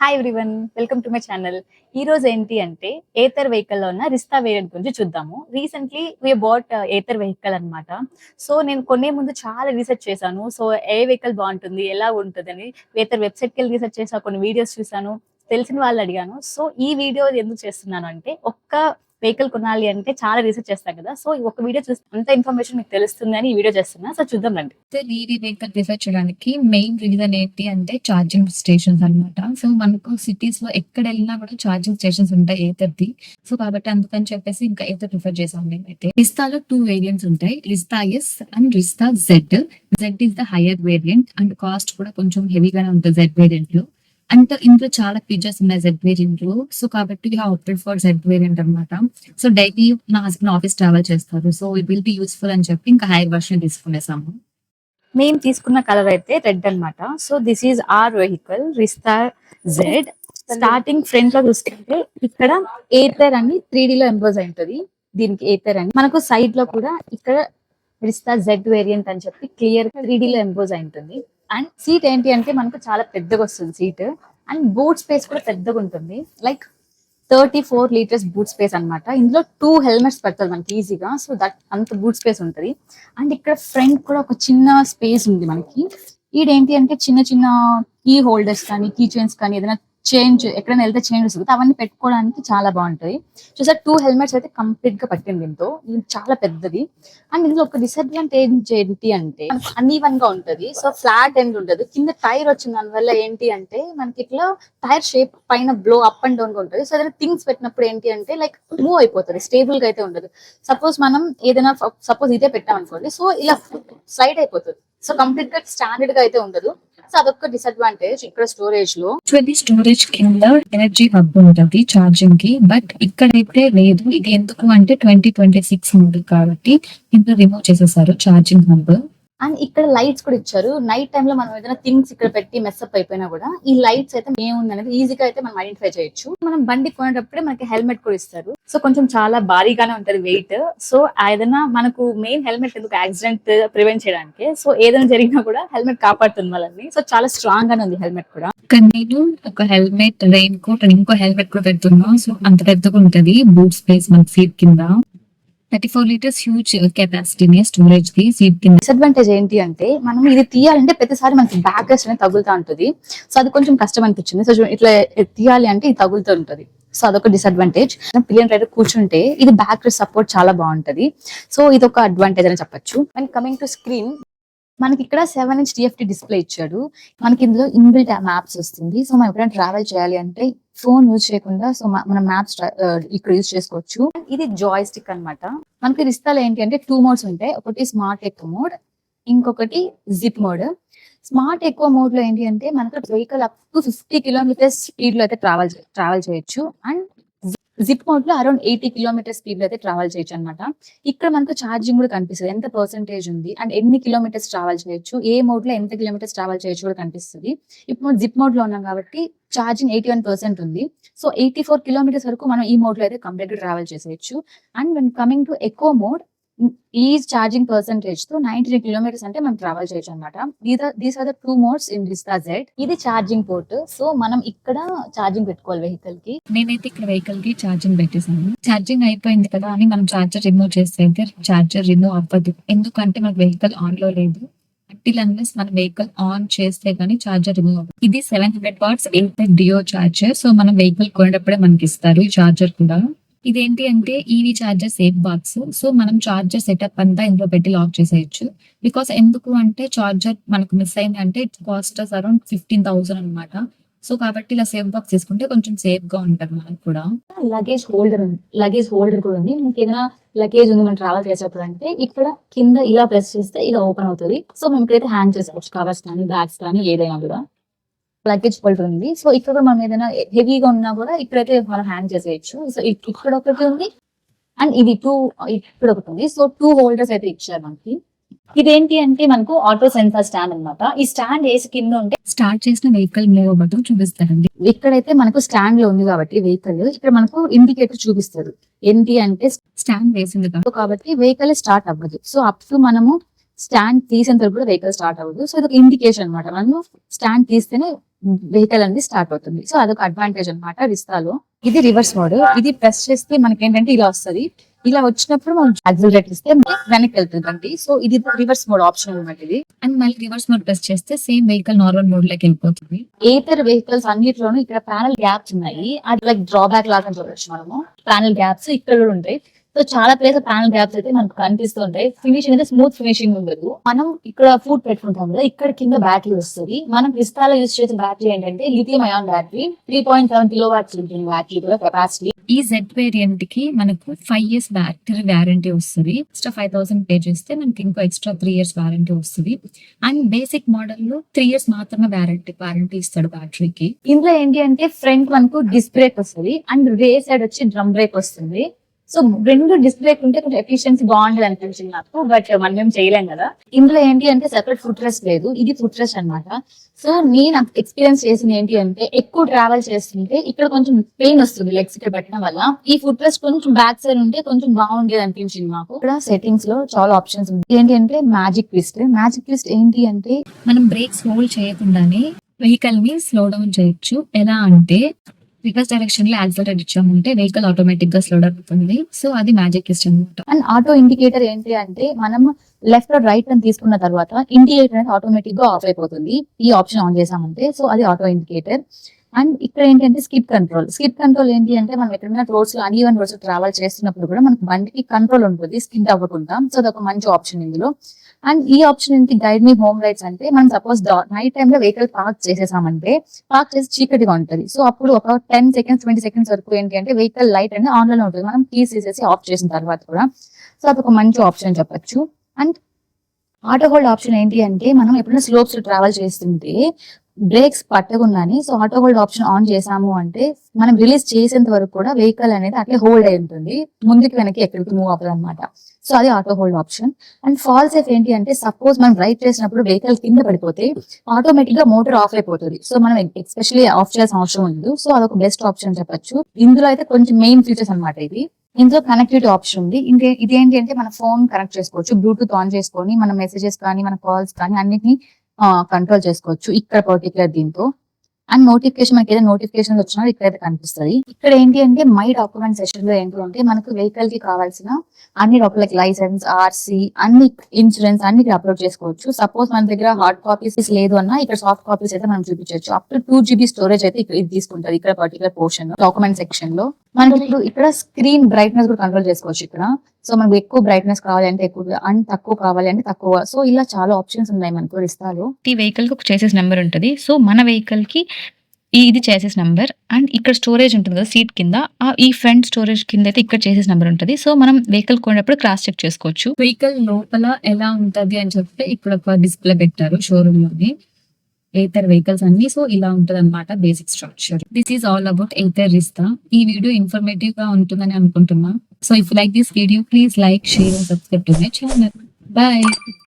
Hi everyone, welcome to my channel. ఈ రోజు ఏంటి అంటే ఏథర్ వెహికల్ లో ఉన్న రిస్తా వేరియంట్ గురించి చూద్దాము. Recently we bought Ather vehicle అన్నమాట. సో నేను కొనే ముందు చాలా రీసెర్చ్ చేశాను. సో ఏ వెహికల్ బాగుంటుంది, ఎలా ఉంటుందని ఏథర్ వెబ్సైట్కి వెళ్ళి రీసెర్చ్ చేసా, కొన్ని వీడియోస్ చూసాను, తెలిసిన వాళ్ళు అడిగాను. సో ఈ వీడియో ఎందుకు చేస్తున్నాను అంటే, ఒక్క వెహికల్ కొనాలి అంటే చాలా రీసెర్చ్ చేస్తాం కదా. సో ఒక వీడియో చూస్తే అంత ఇన్ఫర్మేషన్ మీకు తెలుస్తుంది అని ఈ వీడియో చేస్తున్నా. సో చూద్దాం రండి. ఈవీ వెహికల్ ప్రిఫర్ చేయడానికి మెయిన్ రీజన్ ఏంటి అంటే ఛార్జింగ్ స్టేషన్స్ అన్నమాట. సో మనకు సిటీస్ లో ఎక్కడ వెళ్ళినా కూడా ఛార్జింగ్ స్టేషన్స్ ఉంటాయి ఏథర్ది. సో కాబట్టి అందుకని చెప్పేసి ఇంకా ఏథర్ ప్రిఫర్ చేసాం మేమైతే. రిస్తాలో 2 వేరియంట్స్ ఉంటాయి, Rizta S and Rizta Z. Z is the higher variant and cost కూడా కొంచెం హెవీగానే ఉంటుంది జెడ్ వేరియంట్ లో. అండ్ ఇంట్లో చాలా ఫీచర్స్ ఉన్నాయి జెడ్ వేరియంట్ లో. సో కాబట్టి ఆప్టెడ్ ఫర్ జెడ్ వేరియంట్ అనమాట. సో డైలీ నా హస్బెండ్ ఆఫీస్ ట్రావెల్ చేస్తారు, so it will be useful అని చెప్పి ఇంకా హైయర్ వర్షన్ తీసుకునేసాము. మేము తీసుకున్న కలర్ అయితే రెడ్ అన్నమాట. So this is our vehicle Rizta Z. Starting front లో చూసుకుంటే ఇక్కడ ఏథర్ అని 3D లో ఎంపోజ్ అయి ఉంటుంది. దీనికి ఏథర్ అని మనకు సైడ్ లో కూడా ఇక్కడ రిస్తా జెడ్ వేరియంట్ అని చెప్పి క్లియర్ 3D లో ఎంపోజ్ అయి ఉంటుంది. అండ్ సీట్ ఏంటి అంటే మనకు చాలా పెద్దగా వస్తుంది సీట్. అండ్ బూట్ స్పేస్ కూడా పెద్దగా ఉంటుంది, లైక్ 34 లీటర్స్ బూట్ స్పేస్ అన్నమాట. ఇందులో 2 హెల్మెట్స్ పెడతారు మనకి ఈజీగా. సో దట్ అంత బూట్ స్పేస్ ఉంటుంది. అండ్ ఇక్కడ ఫ్రంట్ కూడా ఒక చిన్న స్పేస్ ఉంది మనకి. ఈడేంటి అంటే చిన్న చిన్న కీ హోల్డర్స్ కానీ కీ చైన్స్ కానీ ఏదైనా చేంజ్ ఎక్కడైనా వెళ్తే చేంజ్ వస్తుంది, అవన్నీ పెట్టుకోవడానికి చాలా బాగుంటది. చూసారు 2 హెల్మెట్స్ అయితే కంప్లీట్ గా పట్టింది దీంతో. ఇది చాలా పెద్దది. అండ్ ఇందులో ఒక డిసడ్వాంటేజ్ ఏంటి అంటే అన్ఈవెన్ గా ఉంటది. సో ఫ్లాట్ ఎండ్ ఉండదు. కింద టైర్ వచ్చిన దాని వల్ల ఏంటి అంటే మనకి ఇట్లా టైర్ షేప్ పైన బ్లో అప్ అండ్ డౌన్ గా ఉంటుంది. సో ఏదైనా థింగ్స్ పెట్టినప్పుడు ఏంటి అంటే లైక్ మూవ్ అయిపోతుంది, స్టేబుల్ గా అయితే ఉండదు. సపోజ్ మనం ఏదైనా సపోజ్ ఇదే పెట్టాం అనుకోండి, సో ఇలా స్లైడ్ అయిపోతుంది. సో కంప్లీట్ గా స్టాండర్డ్ గా అయితే ఉండదు. సో అదొక డిసడ్వాంటేజ్ ఇక్కడ స్టోరేజ్ లో. స్టోరేజ్ కింద ఎనర్జీ హబ్ ఉంటుంది ఛార్జింగ్ కి, బట్ ఇక్కడైతే లేదు. ఇది ఎందుకు అంటే 2026 మోడల్ కాబట్టి ఇందులో రిమూవ్ చేసేసారు ఛార్జింగ్ హబ్. అండ్ ఇక్కడ లైట్స్ కూడా ఇచ్చారు. నైట్ టైమ్ లో మనం ఏదైనా థింగ్స్ ఇక్కడ పెట్టి మెస్అప్ అయిపోయినా కూడా ఈ లైట్స్ అయితే ఏముంది అనేది ఈజీగా అయితే మనం ఐడెంటిఫై చేయొచ్చు. మనం బండి కొనేటప్పుడే మనకి హెల్మెట్ కూడా ఇస్తారు. సో కొంచెం చాలా భారీగానే ఉంటది వెయిట్. సో ఏదైనా మనకు మెయిన్ హెల్మెట్ ఎందుకు యాక్సిడెంట్ ప్రివెంట్ చేయడానికి. సో ఏదైనా జరిగినా కూడా హెల్మెట్ కాపాడుతుంది వాళ్ళని. సో చాలా స్ట్రాంగ్ గానే ఉంది హెల్మెట్ కూడా. నేను ఒక హెల్మెట్, రెయిన్ కోట్, ఇంకో హెల్మెట్ కూడా పెడుతున్నా. సో అంత పెద్దగా ఉంటది బూట్ స్పేస్ మన సీట్ కింద. 34 లీటర్స్ హ్యూజ్ కెపాసిటీ స్టోరేజ్ కి సీట్ కింద. డిసడ్వాంటేజ్ ఏంటి అంటే మనం ఇది తీయాలంటే ప్రతిసారి మనకి బ్యాక్ రెస్ట్ అనేది తగులుతా ఉంటుంది. సో అది కొంచెం కష్టం అనిపించింది. సో ఇట్లా తీయాలి అంటే ఇది తగులుతూ ఉంటుంది. సో అదొక డిసడ్వాంటేజ్. పిలియన్ రైడర్ కూర్చుంటే ఇది బ్యాక్ రెస్ట్ సపోర్ట్ చాలా బాగుంటది. సో ఇది ఒక అడ్వాంటేజ్ అని చెప్పొచ్చు. అండ్ కమింగ్ టు స్క్రీన్, మనకి ఇక్కడ 7" TFT డిస్ప్లే ఇచ్చాడు. మనకి ఇందులో ఇన్బిల్ట్ మ్యాప్స్ వస్తుంది. సో మనం ఎప్పుడైనా ట్రావెల్ చేయాలి అంటే ఫోన్ యూజ్ చేయకుండా సో మనం మ్యాప్స్ ఇక్కడ యూజ్ చేసుకోవచ్చు. ఇది జాయ్ స్టిక్ అనమాట. మనకి రిస్తాలో ఏంటి అంటే 2 మోడ్స్ ఉంటాయి. ఒకటి స్మార్ట్ ఎక్కువ మోడ్, ఇంకొకటి జిప్ మోడ్. స్మార్ట్ ఎక్కువ మోడ్ లో ఏంటి అంటే మనకు vehicle up to 50 kilometres speed లో అయితే ట్రావెల్ చేయొచ్చు. అండ్ జిప్ మోడ్ లో అరౌండ్ 80 కిలోమీటర్ స్పీడ్ లో అయితే ట్రావెల్ చేయొచ్చు అనమాట. ఇక్కడ మనకు ఛార్జింగ్ కూడా కనిపిస్తుంది, ఎంత పర్సెంటేజ్ ఉంది అండ్ ఎన్ని కిలోమీటర్స్ ట్రావెల్ చేయొచ్చు, ఏ మోడ్ లో ఎంత కిలోమీటర్స్ ట్రావెల్ చేయొచ్చు కూడా కనిపిస్తుంది. ఇప్పుడు జిప్ మోడ్ లో ఉన్నాం కాబట్టి ఛార్జింగ్ 81% ఉంది. సో 84 కిలోమీటర్స్ వరకు మనం ఈ మోడ్ లో అయితే కంప్లీట్ గా ట్రావెల్ చేసేయచ్చు. అండ్ వెన్ కమింగ్ టు ఎక్కువ మోడ్, ఈ ఛార్జింగ్ పర్సెంటేజ్ తో 93 కిలోమీటర్స్ అంటే మనం ట్రావెల్ చేయొచ్చు అనమాట. These are the 2 modes in Rizta Z. ఇది ఛార్జింగ్ పోర్ట్. సో మనం ఇక్కడ ఛార్జింగ్ పెట్టుకోవాలి వెహికల్ కి. నేనైతే ఇక్కడ వెహికల్ కి ఛార్జింగ్ పెట్టేసాను. ఛార్జింగ్ అయిపోయింది కదా అని మనం ఛార్జర్ రిమూవ్ చేస్తే అయితే ఛార్జర్ రిమూవ్ అవ్వదు. ఎందుకంటే మనకు వెహికల్ ఆన్ లో లేదు. అన్లెస్ మన వెహికల్ ఆన్ చేస్తే గానీ ఛార్జర్ రిమూవ్ అవ్వదు. ఇది 700 వాట్స్ ఏథర్ డియో ఛార్జర్. సో మనం వెహికల్ కొనేటప్పుడే మనకి ఇస్తారు ఈ ఛార్జర్ కూడా. ఇదేంటి అంటే EV charger safe box. So మనం ఛార్జర్ సెటప్ అంతా ఇందులో పెట్టి లాక్ చేసేయచ్చు. బికాస్ ఎందుకు అంటే ఛార్జర్ మనకు మిస్ అయింది అంటే ఇట్ కాస్ట్ అరౌండ్ 15,000 అనమాట. సో కాబట్టి ఇలా సేఫ్ బాక్స్ తీసుకుంటే కొంచెం సేఫ్ గా ఉంటది మనకు కూడా. లగేజ్ హోల్డర్ కూడా ఉంది. మనకి ఏదైనా లగేజ్ ఉంది మనం ట్రావెల్ చేసేప్పుడు అంటే ఇక్కడ కింద ఇలా ప్రెస్ చేస్తే ఇలా ఓపెన్ అవుతుంది. సో మనం ఇక్కడైతే హ్యాంగ్ చేసుకోవచ్చు, కవర్స్ కానీ బ్యాగ్స్ కానీ ఏదైనా కూడా. లగేజ్ హోల్డర్ ఉంది. సో ఇక్కడ మనం ఏదైనా హెవీగా ఉన్నా కూడా ఇక్కడైతే మనం హ్యాంగ్ చేసేయచ్చు. సో ఇక్కడ ఒకటి ఉంది అండ్ ఇది ఇక్కడ ఒకటి ఉంది. సో 2 హోల్డర్స్ అయితే ఇచ్చారు మనకి. ఇదేంటి అంటే మనకు ఆటో సెన్సార్ స్టాండ్ అనమాట. ఈ స్టాండ్ వేసి కింద ఉంటే స్టార్ట్ చేసిన వెహికల్ మూవ్ అవ్వడం చూపిస్తారండి. ఇక్కడైతే మనకు స్టాండ్ లో ఉంది కాబట్టి వెహికల్ ఇక్కడ మనకు ఇండికేటర్ చూపిస్తారు. ఏంటి అంటే స్టాండ్ వేసింది కాబట్టి వెహికల్ స్టార్ట్ అవ్వదు. సో అప్ టు మనము స్టాండ్ తీసేంత వరకు కూడా వెహికల్ స్టార్ట్ అవ్వదు. సో ఇది ఇండికేషన్ అనమాట, మనము స్టాండ్ తీస్తేనే వెహికల్ అనేది స్టార్ట్ అవుతుంది. సో అదొక అడ్వాంటేజ్ అనమాట రిస్తాలో. ఇది రివర్స్ మోడ్. ఇది ప్రెస్ చేస్తే మనకి ఏంటంటే ఇలా వస్తుంది. ఇలా వచ్చినప్పుడు మనం యాక్సిలరేట్ ఇస్తే వెనక్కి వెళ్తుందండి. సో ఇది రివర్స్ మోడ్ ఆప్షన్ అనమాట ఇది. అండ్ మళ్ళీ రివర్స్ మోడ్ ప్రెస్ చేస్తే సేమ్ వెహికల్ నార్మల్ మోడ్ లోకి వెళ్ళిపోతుంది. ఏతర్ వెహికల్స్ అన్నిట్లోనూ ఇక్కడ ప్యానల్ గ్యాప్స్ ఉన్నాయి. అది లైక్ డ్రాబ్యాక్ లాగా చూడొచ్చు మనము. ప్యానల్ గ్యాప్స్ ఇక్కడ కూడా ఉంటాయి. సో చాలా ప్లేస్ ప్యానల్ గ్యాప్స్ అయితే మనకు కనిపిస్తుంటాయి. ఫినిషింగ్ అయితే స్మూత్ ఫినిషింగ్ ఉండదు. మనం ఇక్కడ ఫుడ్ పెట్టుకుంటాం కదా, ఇక్కడ కింద బ్యాటరీ వస్తుంది. మనం క్రిస్టాలో యూజ్ చేసిన బ్యాటరీ ఏంటంటే లిథియం అయాన్ బ్యాటరీ. 3.7 కిలోవాట్స్ ఉంటుంది బ్యాటరీ కూడా కెపాసిటీ. ఈ జెడ్ వేరియంట్ కి మనకు 5 years బ్యాటరీ వ్యారంటీ వస్తుంది. ఎక్స్ట్రా 5,000 పే చేస్తే మనకి ఇంకో ఎక్స్ట్రా 3 years వ్యారంటీ వస్తుంది. అండ్ బేసిక్ మోడల్ లో 3 years మాత్రమే వ్యారంటీ ఇస్తాడు బ్యాటరీకి. ఇందులో ఏంటి అంటే ఫ్రంట్ మనకు డిస్క్ బ్రేక్ వస్తుంది అండ్ రే సైడ్ వచ్చి డ్రమ్ బ్రేక్ వస్తుంది. సో రెండు డిస్క్ బ్రేక్ ఉంటే కొంచెం ఎఫిషియన్సీ బాగుంటుంది అనిపించింది నాకు. బట్ మనం ఏం చేయలేం కదా. ఇందులో ఏంటి అంటే సెపరేట్ ఫుట్ రెస్ట్ లేదు, ఇది ఫుట్ రెస్ట్ అనమాట. సో నేను ఎక్స్పీరియన్స్ చేసింది ఏంటి అంటే ఎక్కువ ట్రావెల్ చేస్తుంటే ఇక్కడ కొంచెం పెయిన్ వస్తుంది లెగ్స్ ఇక్కడ పెట్టడం వల్ల. ఈ ఫుట్ రెస్ట్ కొంచెం బ్యాక్ సైడ్ ఉంటే కొంచెం బాగుండేది అనిపించింది నాకు. ఇక్కడ సెట్టింగ్స్ లో చాలా ఆప్షన్స్ ఉంది. ఏంటి అంటే మ్యాజిక్ ట్విస్ట్. మ్యాజిక్ ట్విస్ట్ ఏంటి అంటే మనం బ్రేక్స్ హోల్డ్ చేయకుండానే వెహికల్ ని స్లో డౌన్ చేయొచ్చు. ఎలా అంటే రివర్స్ డైరెక్షన్ లో యాక్సిలరేట్ ఇచ్చామంటే వెహికల్ ఆటోమేటిక్ గా స్లో డౌన్ అవుతుంది. సో అది మ్యాజిక్ ట్విస్ట్ అనమాట. అండ్ ఆటో ఇండికేటర్ ఏంటి అంటే మనం లెఫ్ట్ రైట్ అని తీసుకున్న తర్వాత ఇండికేటర్ అనేది ఆటోమేటిక్ గా ఆఫ్ అయిపోతుంది ఈ ఆప్షన్ ఆన్ చేసామంటే. సో అది ఆటో ఇండికేటర్. అండ్ ఇక్కడ ఏంటంటే స్కిప్ కంట్రోల్. స్కిప్ కంట్రోల్ ఏంటి అంటే మనం ఎక్కడైనా రోడ్స్ లో అన్ఈవెన్ రోడ్స్ ట్రావెల్ చేస్తున్నప్పుడు కూడా మనకి బండికి కంట్రోల్ ఉంటుంది స్కిడ్ అవ్వకుండా. సో అది ఒక మంచి ఆప్షన్ ఇందులో. అండ్ ఈ ఆప్షన్ ఏంటి గైడ్ మీ హోమ్ లైట్స్ అంటే మనం సపోజ్ నైట్ టైమ్ లో వెహికల్ పార్క్ చేసేసామంటే పార్క్ చేసి చీకటిగా ఉంటుంది. సో అప్పుడు ఒక 10 seconds 20 seconds వరకు ఏంటి అంటే వెహికల్ లైట్ అనేది ఆన్ లోనే ఉంటుంది మనం కీస్ తీసేసి ఆఫ్ చేసిన తర్వాత కూడా. సో అదొక మంచి ఆప్షన్ చెప్పొచ్చు. అండ్ ఆటో హోల్డ్ ఆప్షన్ ఏంటి అంటే మనం ఎప్పుడైనా స్లోప్స్ ట్రావెల్ చేస్తుంటే బ్రేక్స్ పట్టకుండాని so auto hold option on చేసాము అంటే మనం రిలీజ్ చేసేంత వరకు కూడా వెహికల్ అనేది అట్లే హోల్డ్ అయి ఉంటుంది, ముందుకి వెనక్కి ఎక్కడికి మూవ్ అవ్వదు అనమాట. సో అది auto hold option. And fall safe ఏంటి అంటే సపోజ్ మనం రైడ్ చేసినప్పుడు వెహికల్ కింద పడిపోతే ఆటోమేటిక్ గా మోటార్ ఆఫ్ అయిపోతుంది. సో మనం ఎస్పెషల్లీ ఆఫ్ చేయాల్సిన అవసరం ఉంది. సో అదొక బెస్ట్ ఆప్షన్ చెప్పొచ్చు. ఇందులో అయితే కొంచెం మెయిన్ ఫీచర్స్ అనమాట ఇది. ఇందులో కనెక్టివిటీ ఆప్షన్ ఉంది. ఇదేంటి అంటే మన ఫోన్ కనెక్ట్ చేసుకోవచ్చు, బ్లూటూత్ ఆన్ చేసుకొని మన మెసేజెస్ కానీ మన కాల్స్ కానీ అన్నిటిని కంట్రోల్ చేసుకోవచ్చు ఇక్కడ పర్టికులర్ దీంతో. అండ్ నోటిఫికేషన్ మనకి ఏదైనా నోటిఫికేషన్ వచ్చినా ఇక్కడైతే కనిపిస్తుంది. ఇక్కడ ఏంటి అంటే మై డాక్యుమెంట్ సెషన్ లో ఏంటి అంటే మనకు వెహికల్ కి కావాల్సిన అన్ని డాక్యుమెంట్ లైసెన్స్, ఆర్సీ, అన్ని ఇన్సూరెన్స్ అన్ని అప్లోడ్ చేసుకోవచ్చు. సపోజ్ మన దగ్గర హార్డ్ కాపీస్ లేదు అన్నా ఇక్కడ సాఫ్ట్ కాపీస్ అయితే మనం చూపించవచ్చు. అప్ టు 2 GB స్టోరేజ్ అయితే ఇది తీసుకుంటది ఇక్కడ పర్టికులర్ పోర్షన్ డాక్యుమెంట్ సెక్షన్ లో. మనకి ఇప్పుడు ఇక్కడ స్క్రీన్ బ్రైట్నెస్ కూడా కంట్రోల్ చేసుకోవచ్చు ఇక్కడ. సో మనకు ఎక్కువ బ్రైట్నెస్ కావాలి అంటే ఎక్కువ అండ్ తక్కువ కావాలి అంటే తక్కువ. సో ఇలా చాలా ఆప్షన్స్ ఉన్నాయి మనకు రిస్తాలో. ఈ వెహికల్ కి ఒక చేసేస్ నెంబర్ ఉంటుంది. సో మన వెహికల్ కి ఇది చేసేస్ నెంబర్ అండ్ ఇక్కడ స్టోరేజ్ ఉంటుంది కదా సీట్ కింద, ఈ ఫ్రంట్ స్టోరేజ్ కింద అయితే ఇక్కడ చేసేస్ నెంబర్ ఉంటుంది. సో మనం వెహికల్ కొనేటప్పుడు క్రాస్ చెక్ చేసుకోవచ్చు. వెహికల్ లోపల ఎలా ఉంటది అని చెప్తే ఇక్కడ ఒక డిస్ప్లే పెట్టారు షోరూమ్ లోని ఏథర్ వెహికల్స్ అన్ని. సో ఇలా ఉంటది అనమాట basic structure. This is all about Ather Rizta. ఈ వీడియో ఇన్ఫర్మేటివ్ గా ఉంటుందని అనుకుంటున్నా. So if like this video please like, share and subscribe to my channel. By.